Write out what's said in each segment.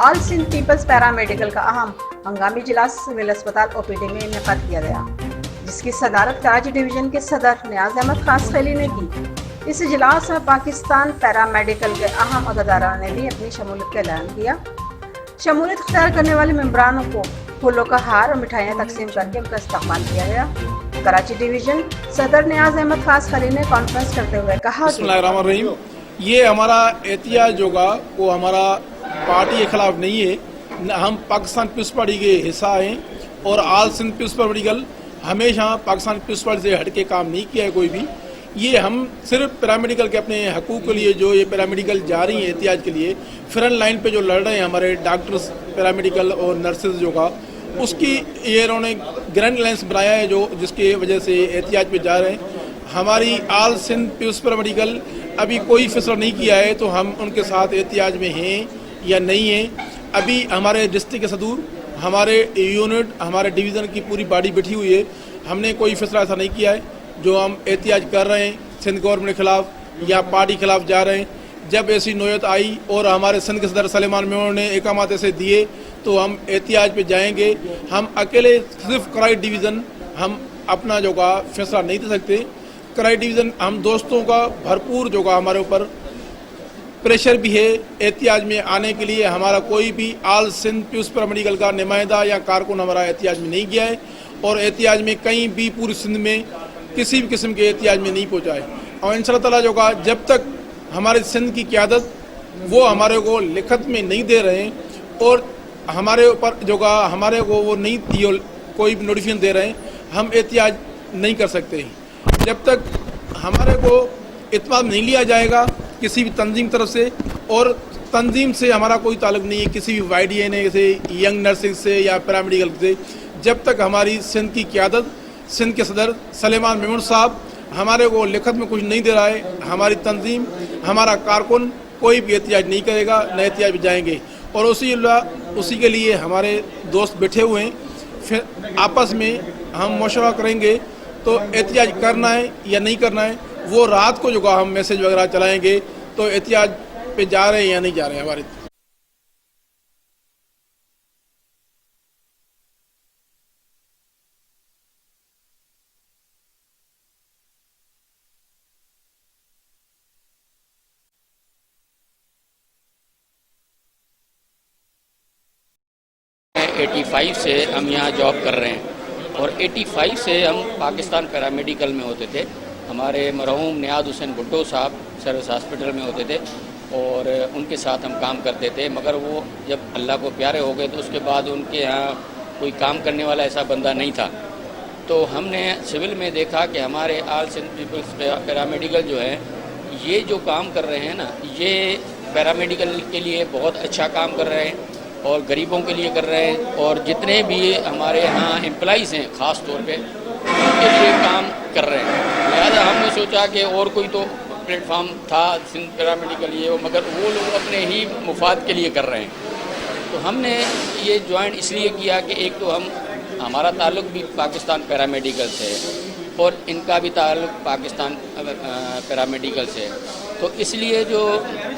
All Sindh peoples paramedical का अहम हंगामी इजलास सिविल अस्पताल ओपीडी में इनेकाद किया गया, जिसकी सदारत कराची डिवीजन के सदर नियाज अहमद खास खैली ने की। इस इजलास में पाकिस्तान पैरामेडिकल के अहम अहदेदारों ने भी अपनी शमूलियत का ऐलान किया। शमूलियत इख्तियार करने वाले मेम्बरानों को फूलों का हार और मिठाइयाँ तकसीम करके उनका इस्तकबाल किया गया। कराची डिवीजन सदर नियाज अहमद खास खैली ने कॉन्फ्रेंस करते हुए कहा कि ये हमारा एहतियाज होगा वो हमारा पार्टी के खिलाफ नहीं है। हम पाकिस्तान पीपल्स पार्टी के हिस्सा हैं और ऑल सिंध पीपल्स पैरामेडिकल हमेशा पाकिस्तान पीपल्स पार्टी से हट के काम नहीं किया है कोई भी। ये हम सिर्फ पैरामेडिकल के अपने हकूक़ के लिए जो ये पैरामेडिकल जा रही हैं एहतियाज के लिए फ्रंट लाइन पे जो लड़ रहे हैं हमारे डॉक्टर्स पैरामेडिकल और नर्सेज जो का उसकी ये इन्होंने ग्रैंड अलायंस बनाया है जो जिसकी वजह से एहतियाज पे जा रहे हैं। हमारी ऑल सिंध पीपल्स पैरामेडिकल अभी कोई फैसला नहीं किया है तो हम उनके साथ एहतियाज में हैं या नहीं हैं। अभी हमारे डिस्ट्रिक्ट के सदूर हमारे यूनिट हमारे डिवीज़न की पूरी बॉडी बैठी हुई है। हमने कोई फैसला ऐसा नहीं किया है जो हम एहतियाज कर रहे हैं सिंध गवर्नमेंट के खिलाफ या पार्टी के खिलाफ जा रहे हैं। जब ऐसी नौयत आई और हमारे सिंध के सदर सलेमान मेमन ने एकामात ऐसे दिए तो हम एहतियाज पे जाएंगे। हम अकेले सिर्फ कराची डिवीज़न हम अपना जो का फैसला नहीं दे सकते। कराची डिवीज़न हम दोस्तों का भरपूर जो का हमारे ऊपर प्रेशर भी है एहतियाज में आने के लिए। हमारा कोई भी ऑल सिंध पीपल्स पैरामेडिकल का नुमाइंदा या कारकुन हमारा एहतियाज में नहीं गया है और एहतियाज में कहीं भी पूरी सिंध में किसी भी किस्म के एहतियाज में नहीं पहुँचा है। और इंशाअल्लाह ताला जो का जब तक हमारे सिंध की क़यादत वो हमारे को लिखत में नहीं दे रहे हैं और हमारे ऊपर जो का हमारे को वो नहीं कोई भी नोटिफिकेशन दे रहे हैं हम एहतियाज नहीं कर सकते। जब तक हमारे को इत्मीनान नहीं लिया जाएगा किसी भी तंजीम तरफ से और तंजीम से हमारा कोई ताल्लुक नहीं है किसी भी YDN से यंग नर्सिंग से या पैरामेडिकल से। जब तक हमारी सिंध की क़यादत सिंध के सदर सलेमान मेमन साहब हमारे को लिखत में कुछ नहीं दे रहा है हमारी तंजीम हमारा कारकुन कोई भी एहतियाज नहीं करेगा न एहतियाज में जाएंगे। और उसी के लिए हमारे दोस्त बैठे हुए हैं। फिर आपस में हम मशवरा करेंगे तो एहतियाज करना है या नहीं करना है। वो रात को जो हम मैसेज वगैरह चलाएंगे तो एहतियाज पे जा रहे हैं या नहीं जा रहे हैं हमारे। एटी 85 से हम यहाँ जॉब कर रहे हैं और 85 से हम पाकिस्तान पैरामेडिकल में होते थे। हमारे मरहूम नियाज हुसैन भुट्टो साहब सर्विस हॉस्पिटल में होते थे और उनके साथ हम काम करते थे। मगर वो जब अल्लाह को प्यारे हो गए तो उसके बाद उनके यहाँ कोई काम करने वाला ऐसा बंदा नहीं था। तो हमने सिविल में देखा कि हमारे ऑल सिंध पीपल्स पैरामेडिकल जो है ये जो काम कर रहे हैं ना ये पैरामेडिकल के लिए बहुत अच्छा काम कर रहे हैं और गरीबों के लिए कर रहे हैं और जितने भी हमारे यहाँ एम्प्लॉइज़ हैं ख़ास तौर पे उनके लिए काम कर रहे हैं। लिहाजा हमने सोचा कि और कोई तो प्लेटफार्म था सिंध पैरामेडिकल ये मगर वो लोग अपने ही मुफाद के लिए कर रहे हैं। तो हमने ये ज्वाइन इसलिए किया कि एक तो हमारा ताल्लुक़ भी पाकिस्तान पैरामेडिकल से है और इनका भी ताल्लुक़ पाकिस्तान पैरामेडिकल से है। तो इसलिए जो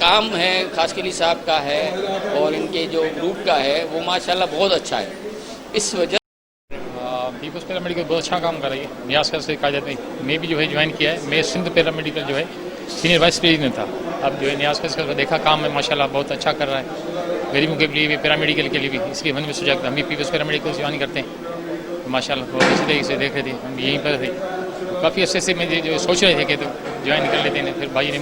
काम है खासकली साहब का है और इनके जो ग्रुप का है वो माशाल्लाह बहुत अच्छा है। इस वजह पीपल्स पैरामेडिकल बहुत अच्छा काम कर रही है। नियाज खास से कायदत में मैं भी जो है ज्वाइन किया है। मैं सिंध पैरामेडिकल जो है सीनियर वाइस प्रेसिडेंट था। अब जो है नियाज खास का देखा काम में माशाल्लाह बहुत अच्छा कर रहा है गरीबों के लिए भी पैरामेडिकल के लिए भी। इसलिए मन में सोचा हम भी पीपल्स पैरामेडिकल ज्वाइन करते हैं। माशाल्लाह बहुत अच्छी तरीके से देख रहे थे हम यहीं पर थे। तो काफ़ी अच्छे से मैं जो सोच रहे थे कि तो ज्वाइन कर लेते हैं। फिर भाई ने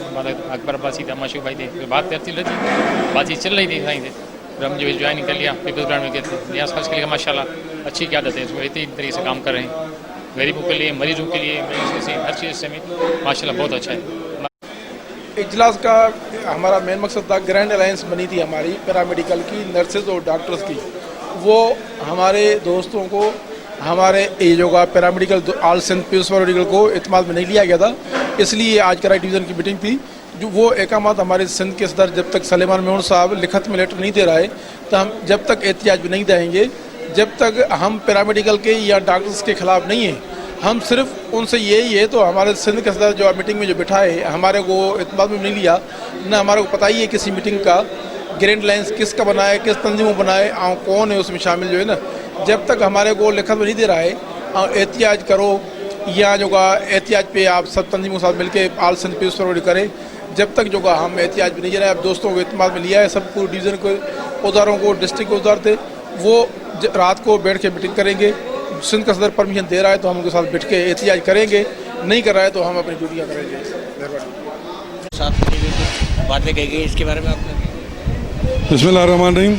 अकबर अब्बासी था माशूक भाई थे फिर बातचीत चल रही थी कहीं से फिर हम जो है ज्वाइन कर लिया पीपल्स पैरामेडिकल के नियाज खास के लिए माशाल्लाह अच्छी क़यादत है। इसको इतनी तरीके से काम कर रहे हैं गरीबों के लिए मरीजों के लिए हर चीज़ से माशाल्लाह बहुत अच्छा है। इजलास का हमारा मेन मकसद था ग्रैंड अलायंस बनी थी हमारी पैरामेडिकल की नर्सेज और डॉक्टर्स की। वो हमारे दोस्तों को हमारे ये जो paramedical all Sindh peoples paramedical को इत्मीनान में नहीं लिया गया था। इसलिए आज कराची डिवीज़न की मीटिंग थी जो वो एकामात हमारे सिंध के सदर जब तक सलेमान मेमन साहब लिखत में लेटर नहीं दे रहा है तो हम जब तक एहतियाज में नहीं जाएंगे जब तक हम पैरामेडिकल के या डॉक्टर्स के ख़िलाफ़ नहीं हैं। हम सिर्फ उनसे यही है तो हमारे सिंध के सदर जो मीटिंग में जो बिठा है हमारे को इत्मीनान में नहीं लिया न हमारे को पता ही है किसी मीटिंग का ग्रैंड लाइन्स किसका बनाए, किस तंजीम को बनाए और कौन है उसमें शामिल जो है ना, जब तक हमारे को लिखत में नहीं दे रहा है और एहतियाज करो या जो का एहतियाज पे आप सब तंजीमों के साथ मिलकर आल सिंध पीस फॉरवर्ड करें, जब तक जो का हम एहतियाज पे नहीं जा रहे। अब दोस्तों को इत्मीनान में लिया है, सब पूरे डिवीज़न को उदारों को, डिस्ट्रिक्ट के उदार थे, वो रात को बैठ के मीटिंग करेंगे। सिंध का सदर परमिशन दे रहा है तो हम उनके साथ बैठ के एहतियाज करेंगे, नहीं कर रहा है तो हम अपनी ड्यूटियाँ करेंगे। साथ बातें कही गई, इसके बारे में आपका बिस्मिल्लाहिर्रहमानिर्रहीम।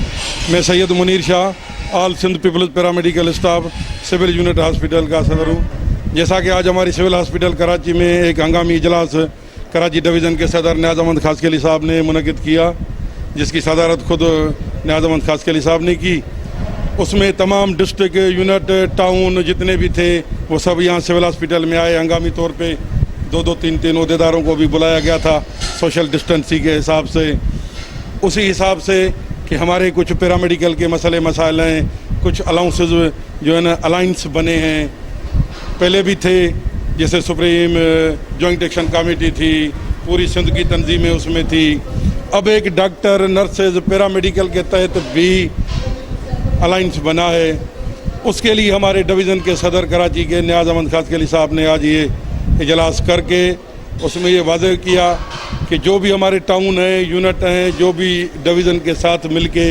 मैं Syed Munir Shah, all Sindh peoples paramedical staff civil unit hospital का सदर हूँ। जैसा कि आज हमारी सिविल हॉस्पिटल कराची में एक हंगामी इजलास कराची डिवीज़न के सदर नियाज़ अहमद खासकेली साहब ने मुनक़िद किया, जिसकी सदारत खुद नियाज़ अहमद खासकेली साहब ने की। उसमें तमाम डिस्ट्रिक्ट यूनिट टाउन जितने भी थे वो सब यहाँ सिविल हॉस्पिटल में आए। हंगामी तौर पे 2-2, 3-3 अहदेदारों को भी बुलाया गया था सोशल डिस्टेंसिंग के हिसाब से, उसी हिसाब से कि हमारे कुछ पैरामेडिकल के मसले मसाइल हैं, कुछ अलाउंसेस जो है ना अलाइंस बने हैं, पहले भी थे, जैसे सुप्रीम जॉइंट एक्शन कमेटी थी, पूरी सिंध की तंजीमें उसमें थी। अब एक डॉक्टर नर्सेज पैरामेडिकल के तहत भी अलाइंस बना है। उसके लिए हमारे डिवीज़न के सदर कराची के नियाज़ अहमद खासकेली साहब ने आज ये इजलास करके उसमें ये वाज़ेह किया कि जो भी हमारे टाउन हैं, यूनिट हैं, जो भी डिवीज़न के साथ मिलके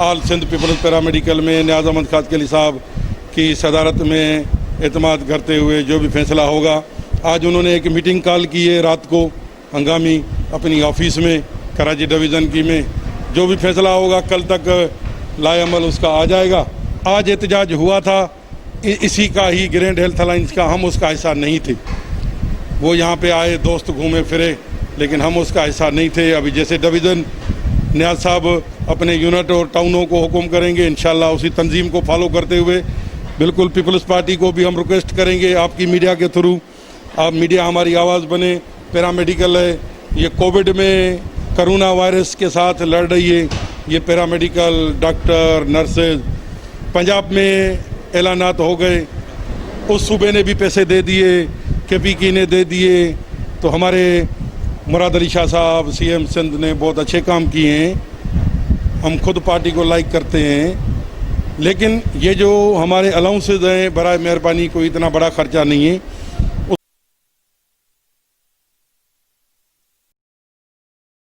आल सिंध पीपल्स पैरामेडिकल में नियाज़ अहमद खासकेली साहब की सदारत में एतमाद करते हुए जो भी फैसला होगा, आज उन्होंने एक मीटिंग कॉल की है रात को हंगामी अपनी ऑफिस में कराची डिवीज़न की में। जो भी फैसला होगा कल तक लाएअमल उसका आ जाएगा। आज एहतजाज हुआ था इसी का ही, ग्रैंड हेल्थ अलाइंस का, हम उसका हिस्सा नहीं थे। वो यहाँ पे आए, दोस्त घूमे फिरे, लेकिन हम उसका हिस्सा नहीं थे। अभी जैसे डिवीज़न नियाज़ साहब अपने यूनिट और टाउनों को हुक्म करेंगे, इंशाल्लाह उसी तंजीम को फॉलो करते हुए बिल्कुल पीपल्स पार्टी को भी हम रिक्वेस्ट करेंगे आपकी मीडिया के थ्रू, आप मीडिया हमारी आवाज़ बने। पैरामेडिकल है, ये कोविड में कोरोना वायरस के साथ लड़ रही है, ये पैरामेडिकल डॉक्टर नर्सेज। पंजाब में ऐलानात हो गए, उस सूबे ने भी पैसे दे दिए, KPK ने दे दिए, तो हमारे मुराद अली शाह साहब CM सिंध ने बहुत अच्छे काम किए हैं, हम खुद पार्टी को लाइक करते हैं। लेकिन ये जो हमारे अलाउंसेज हैं, बराए मेहरबानी कोई इतना बड़ा ख़र्चा नहीं है।